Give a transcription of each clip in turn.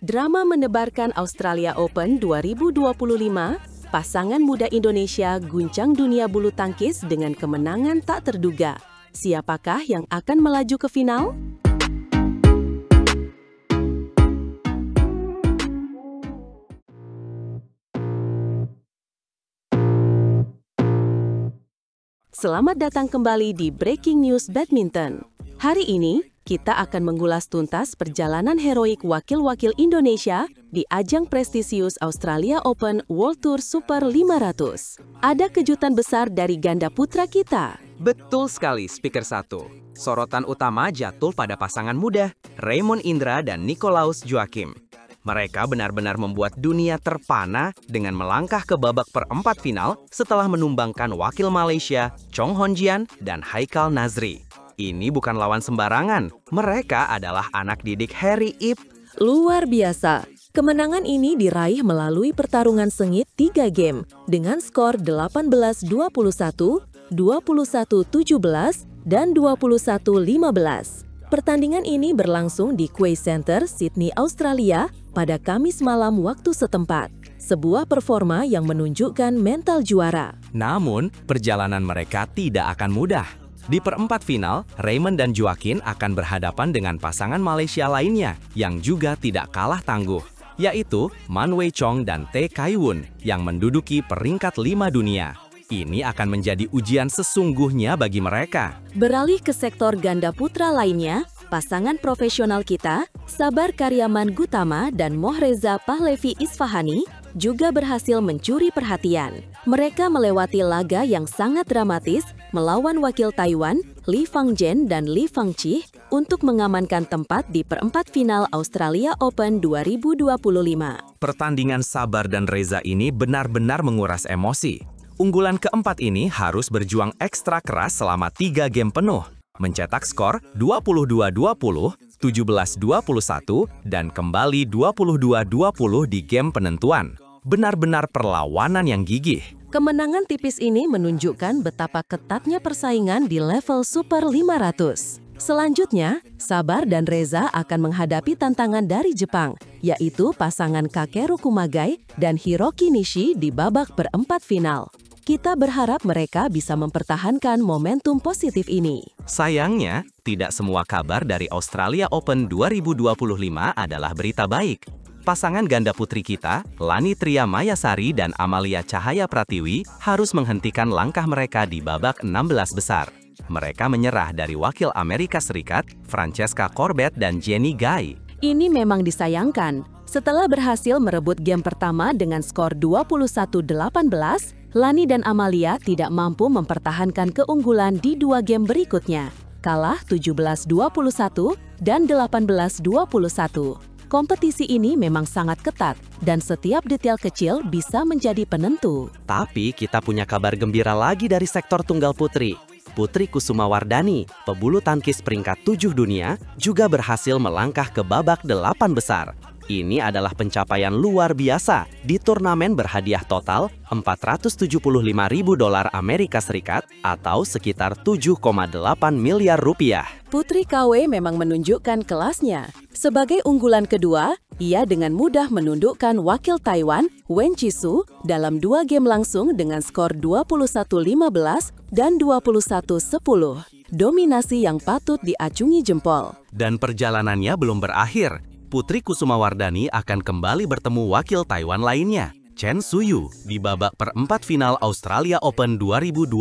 Drama menebarkan Australia Open 2025, pasangan muda Indonesia guncang dunia bulu tangkis dengan kemenangan tak terduga. Siapakah yang akan melaju ke final? Selamat datang kembali di Breaking News Badminton. Hari ini, kita akan mengulas tuntas perjalanan heroik wakil-wakil Indonesia di ajang prestisius Australia Open World Tour Super 500. Ada kejutan besar dari ganda putra kita. Betul sekali, Speaker 1. Sorotan utama jatuh pada pasangan muda, Raymond Indra dan Nicolaus Joachim. Mereka benar-benar membuat dunia terpana dengan melangkah ke babak perempat final setelah menumbangkan wakil Malaysia, Chong Hon Jian dan Haikal Nazri. Ini bukan lawan sembarangan, mereka adalah anak didik Harry Ip. Luar biasa, kemenangan ini diraih melalui pertarungan sengit 3 game dengan skor 18-21, 21-17, dan 21-15. Pertandingan ini berlangsung di Quay Center, Sydney, Australia pada Kamis malam waktu setempat. Sebuah performa yang menunjukkan mental juara. Namun, perjalanan mereka tidak akan mudah. Di perempat final, Raymond dan Joaquin akan berhadapan dengan pasangan Malaysia lainnya yang juga tidak kalah tangguh, yaitu Man Wei Chong dan Tae Kai Wun yang menduduki peringkat 5 dunia. Ini akan menjadi ujian sesungguhnya bagi mereka. Beralih ke sektor ganda putra lainnya, pasangan profesional kita, Sabar Karyaman Gutama dan Mohreza Pahlavi Isfahani, juga berhasil mencuri perhatian. Mereka melewati laga yang sangat dramatis melawan wakil Taiwan, Li Fangzhen dan Li Fangqi untuk mengamankan tempat di perempat final Australia Open 2025. Pertandingan Sabar dan Reza ini benar-benar menguras emosi. Unggulan keempat ini harus berjuang ekstra keras selama 3 game penuh, mencetak skor 22-20, 17-21, dan kembali 22-20 di game penentuan. Benar-benar perlawanan yang gigih. Kemenangan tipis ini menunjukkan betapa ketatnya persaingan di level Super 500. Selanjutnya, Sabar dan Reza akan menghadapi tantangan dari Jepang, yaitu pasangan Kakeru Kumagai dan Hiroki Nishi di babak perempat final. Kita berharap mereka bisa mempertahankan momentum positif ini. Sayangnya, tidak semua kabar dari Australia Open 2025 adalah berita baik. Pasangan ganda putri kita, Lani Tria Mayasari dan Amalia Cahaya Pratiwi, harus menghentikan langkah mereka di babak 16 besar. Mereka menyerah dari wakil Amerika Serikat, Francesca Corbett dan Jenny Gai. Ini memang disayangkan. Setelah berhasil merebut game pertama dengan skor 21-18, Lani dan Amalia tidak mampu mempertahankan keunggulan di 2 game berikutnya, kalah 17-21 dan 18-21. Kompetisi ini memang sangat ketat, dan setiap detail kecil bisa menjadi penentu. Tapi kita punya kabar gembira lagi dari sektor tunggal putri. Putri Kusumawardhani, pebulu tangkis peringkat 7 dunia, juga berhasil melangkah ke babak 8 besar. Ini adalah pencapaian luar biasa di turnamen berhadiah total $475.000 Amerika Serikat atau sekitar 7,8 miliar rupiah. Putri KW memang menunjukkan kelasnya. Sebagai unggulan kedua, ia dengan mudah menundukkan wakil Taiwan, Wen Qixu, dalam 2 game langsung dengan skor 21-15 dan 21-10. Dominasi yang patut diacungi jempol. Dan perjalanannya belum berakhir. Putri Kusumawardhani akan kembali bertemu wakil Taiwan lainnya, Chen Suyu, di babak perempat final Australia Open 2025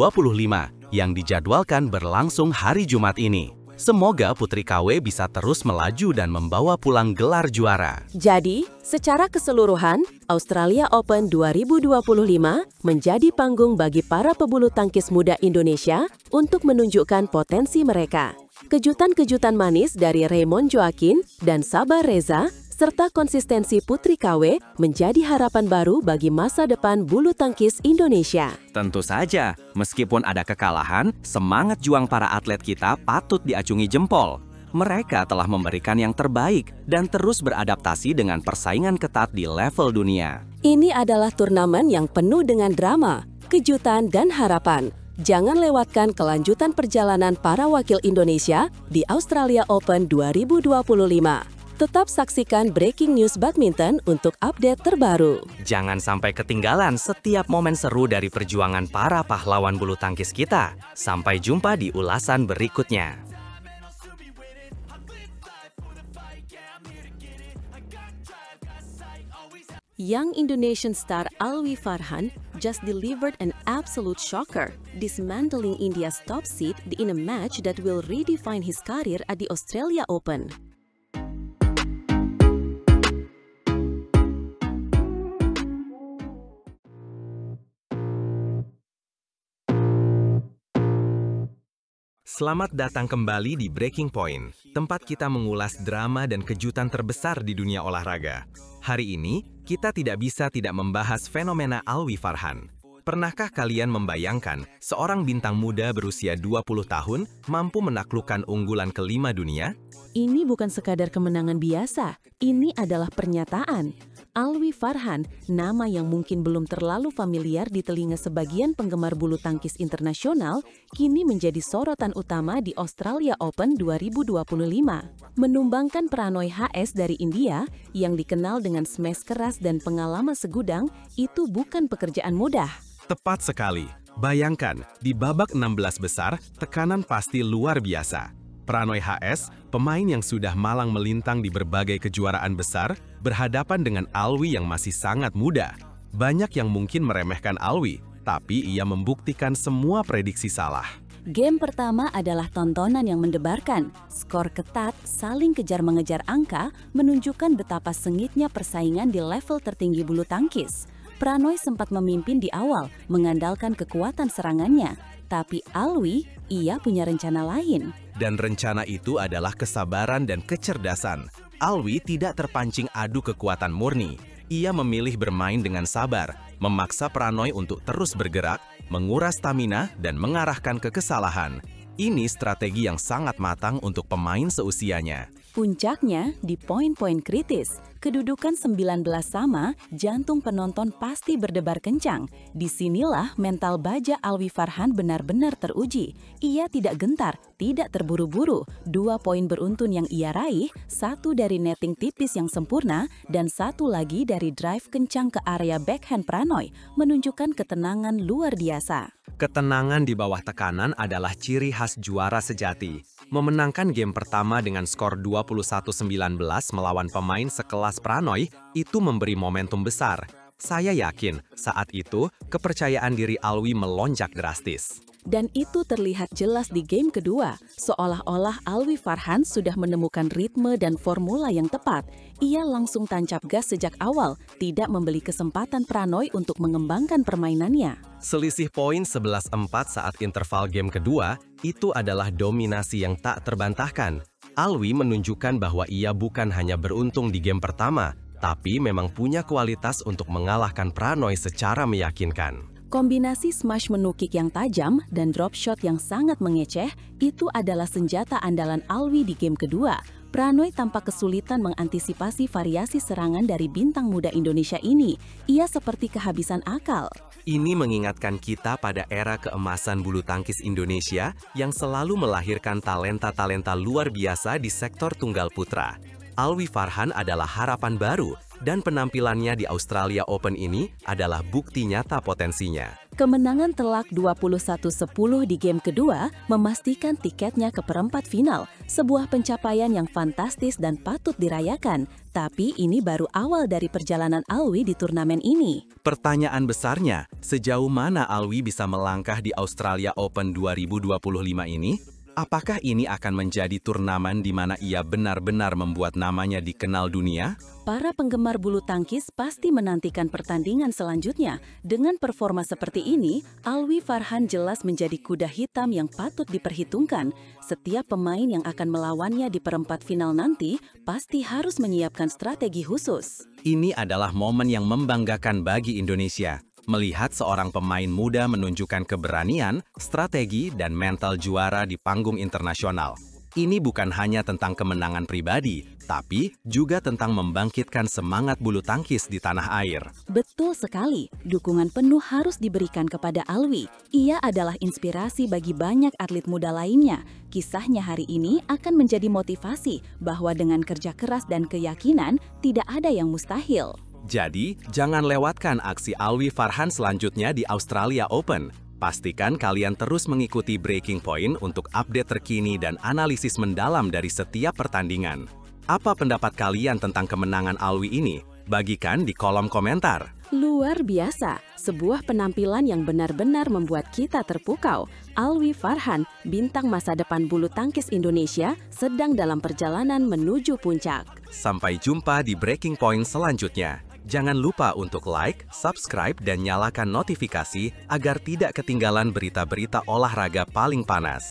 yang dijadwalkan berlangsung hari Jumat ini. Semoga Putri KW bisa terus melaju dan membawa pulang gelar juara. Jadi, secara keseluruhan, Australia Open 2025 menjadi panggung bagi para pebulu tangkis muda Indonesia untuk menunjukkan potensi mereka. Kejutan-kejutan manis dari Raymond Joaquin dan Sabar Reza, serta konsistensi Putri KW menjadi harapan baru bagi masa depan bulu tangkis Indonesia. Tentu saja, meskipun ada kekalahan, semangat juang para atlet kita patut diacungi jempol. Mereka telah memberikan yang terbaik dan terus beradaptasi dengan persaingan ketat di level dunia. Ini adalah turnamen yang penuh dengan drama, kejutan, dan harapan. Jangan lewatkan kelanjutan perjalanan para wakil Indonesia di Australia Open 2025. Tetap saksikan Breaking News Badminton untuk update terbaru. Jangan sampai ketinggalan setiap momen seru dari perjuangan para pahlawan bulu tangkis kita. Sampai jumpa di ulasan berikutnya. Young Indonesian star Alwi Farhan just delivered an absolute shocker, dismantling India's top seed in a match that will redefine his career at the Australia Open. Selamat datang kembali di Breaking Point, tempat kita mengulas drama dan kejutan terbesar di dunia olahraga. Hari ini, kita tidak bisa tidak membahas fenomena Alwi Farhan. Pernahkah kalian membayangkan seorang bintang muda berusia 20 tahun mampu menaklukkan unggulan kelima dunia? Ini bukan sekadar kemenangan biasa, ini adalah pernyataan. Alwi Farhan, nama yang mungkin belum terlalu familiar di telinga sebagian penggemar bulu tangkis internasional, kini menjadi sorotan utama di Australia Open 2025. Menumbangkan Pranoy HS dari India, yang dikenal dengan smash keras dan pengalaman segudang, itu bukan pekerjaan mudah. Tepat sekali. Bayangkan, di babak 16 besar, tekanan pasti luar biasa. Pranoy HS, pemain yang sudah malang melintang di berbagai kejuaraan besar, berhadapan dengan Alwi yang masih sangat muda. Banyak yang mungkin meremehkan Alwi, tapi ia membuktikan semua prediksi salah. Game pertama adalah tontonan yang mendebarkan. Skor ketat, saling kejar-mengejar angka, menunjukkan betapa sengitnya persaingan di level tertinggi bulu tangkis. Pranoy sempat memimpin di awal, mengandalkan kekuatan serangannya. Tapi Alwi, ia punya rencana lain. Dan rencana itu adalah kesabaran dan kecerdasan. Alwi tidak terpancing adu kekuatan murni. Ia memilih bermain dengan sabar, memaksa Pranoy untuk terus bergerak, menguras stamina, dan mengarahkan ke kesalahan. Ini strategi yang sangat matang untuk pemain seusianya. Puncaknya di poin-poin kritis. Kedudukan 19 sama, jantung penonton pasti berdebar kencang. Disinilah mental baja Alwi Farhan benar-benar teruji. Ia tidak gentar, tidak terburu-buru. 2 poin beruntun yang ia raih, 1 dari netting tipis yang sempurna, dan 1 lagi dari drive kencang ke area backhand Pranoy, menunjukkan ketenangan luar biasa. Ketenangan di bawah tekanan adalah ciri khas juara sejati. Memenangkan game pertama dengan skor 21-19 melawan pemain sekelas Pranoy itu memberi momentum besar. Saya yakin saat itu kepercayaan diri Alwi melonjak drastis. Dan itu terlihat jelas di game kedua, seolah-olah Alwi Farhan sudah menemukan ritme dan formula yang tepat. Ia langsung tancap gas sejak awal, tidak memberi kesempatan Pranoy untuk mengembangkan permainannya. Selisih poin 11-4 saat interval game kedua, itu adalah dominasi yang tak terbantahkan. Alwi menunjukkan bahwa ia bukan hanya beruntung di game pertama, tapi memang punya kualitas untuk mengalahkan Pranoy secara meyakinkan. Kombinasi smash menukik yang tajam dan drop shot yang sangat mengeceh, itu adalah senjata andalan Alwi di game kedua. Pranoy tampak kesulitan mengantisipasi variasi serangan dari bintang muda Indonesia ini. Ia seperti kehabisan akal. Ini mengingatkan kita pada era keemasan bulu tangkis Indonesia yang selalu melahirkan talenta-talenta luar biasa di sektor tunggal putra. Alwi Farhan adalah harapan baru, dan penampilannya di Australia Open ini adalah bukti nyata potensinya. Kemenangan telak 21-10 di game kedua memastikan tiketnya ke perempat final, sebuah pencapaian yang fantastis dan patut dirayakan. Tapi ini baru awal dari perjalanan Alwi di turnamen ini. Pertanyaan besarnya, sejauh mana Alwi bisa melangkah di Australia Open 2025 ini? Apakah ini akan menjadi turnamen di mana ia benar-benar membuat namanya dikenal dunia? Para penggemar bulu tangkis pasti menantikan pertandingan selanjutnya. Dengan performa seperti ini, Alwi Farhan jelas menjadi kuda hitam yang patut diperhitungkan. Setiap pemain yang akan melawannya di perempat final nanti pasti harus menyiapkan strategi khusus. Ini adalah momen yang membanggakan bagi Indonesia. Melihat seorang pemain muda menunjukkan keberanian, strategi, dan mental juara di panggung internasional. Ini bukan hanya tentang kemenangan pribadi, tapi juga tentang membangkitkan semangat bulu tangkis di tanah air. Betul sekali, dukungan penuh harus diberikan kepada Alwi. Ia adalah inspirasi bagi banyak atlet muda lainnya. Kisahnya hari ini akan menjadi motivasi bahwa dengan kerja keras dan keyakinan, tidak ada yang mustahil. Jadi, jangan lewatkan aksi Alwi Farhan selanjutnya di Australia Open. Pastikan kalian terus mengikuti Breaking Point untuk update terkini dan analisis mendalam dari setiap pertandingan. Apa pendapat kalian tentang kemenangan Alwi ini? Bagikan di kolom komentar. Luar biasa, sebuah penampilan yang benar-benar membuat kita terpukau. Alwi Farhan, bintang masa depan bulu tangkis Indonesia, sedang dalam perjalanan menuju puncak. Sampai jumpa di Breaking Point selanjutnya. Jangan lupa untuk like, subscribe, dan nyalakan notifikasi agar tidak ketinggalan berita-berita olahraga paling panas.